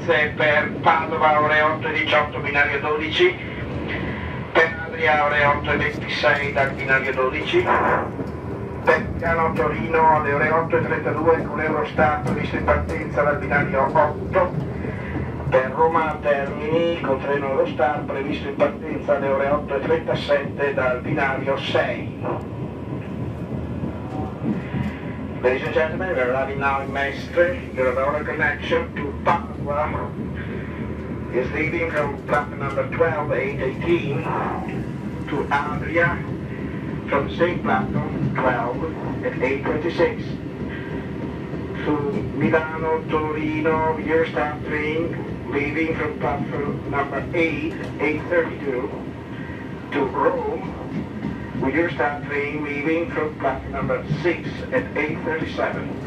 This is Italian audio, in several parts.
Firenze per Padova ore 8:18 binario 12, per Adria ore 8:26 dal binario 12, per Milano Torino alle ore 8:32 con Eurostar previsto in partenza dal binario 8, per Roma Termini con treno Eurostar previsto in partenza alle ore 8:37 dal binario 6. Ladies and gentlemen, we are arriving now in Mestre. Your Aurora connection to Padua is leaving from platform number 12, 818, to Adria from the same platform, 12 at 826. To Milano, Torino, Eurostar train leaving from platform number 8, 832, to Rome, with Eurostar train leaving from platform number 6 at 8:37.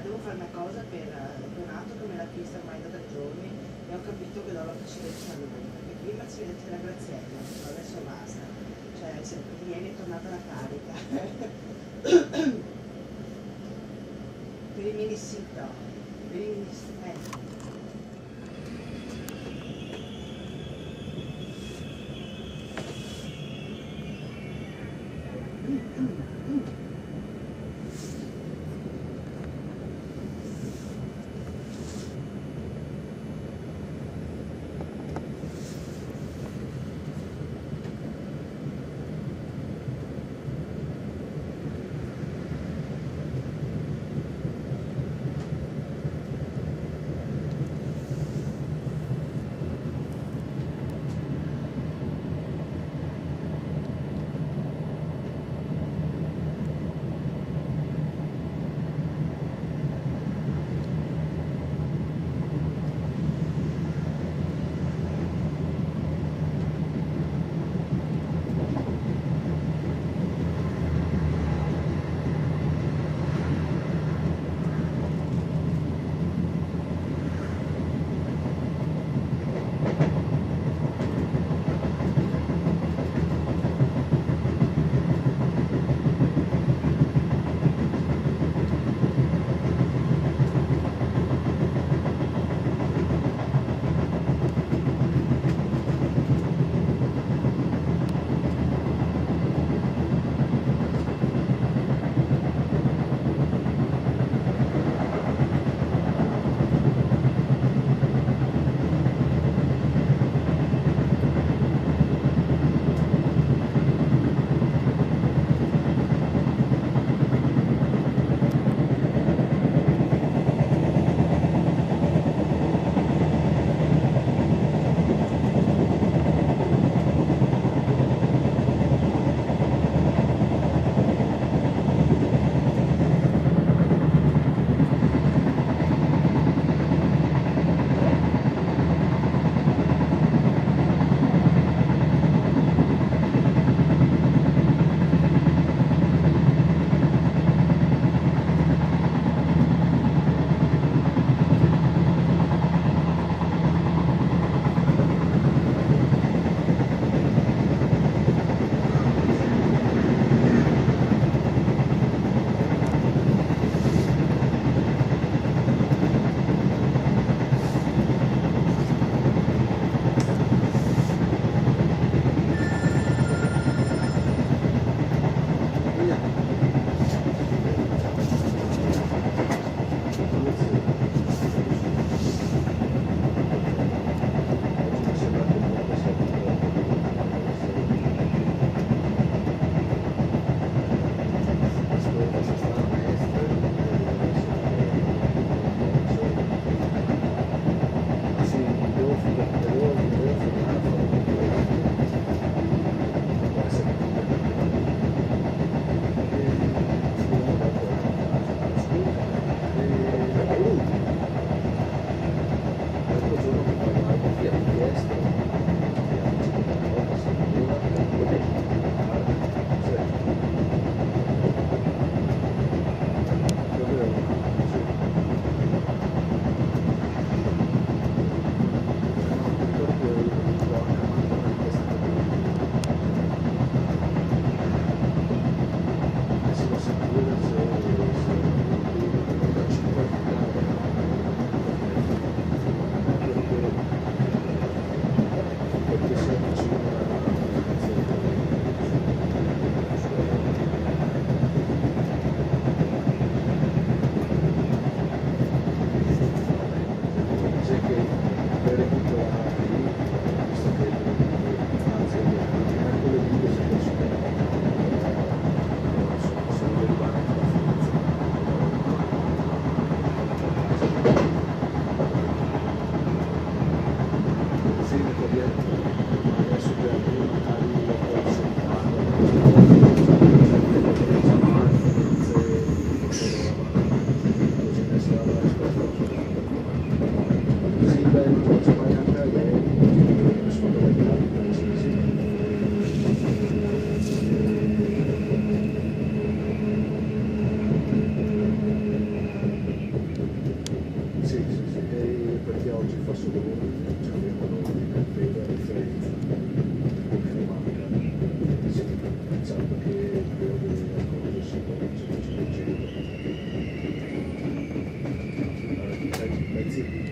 Devo fare una cosa per Donato che me l'ha chiesta ormai da 3 giorni e ho capito che do la precedenza a lui, perché prima si vede la Graziella, adesso basta, cioè ieri è tornata la carica. Per i mini sito, per i mini sito.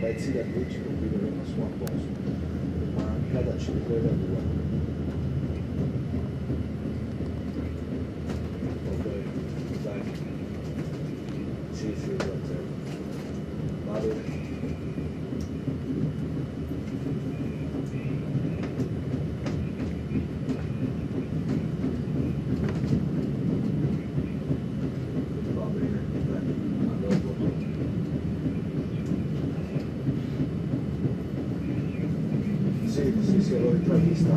pezzi da 10 con cui non sono a posto, manca da 5 e da 2. Ok, dai. Sì, esatto. Va bene. Sì, l'ho intravista.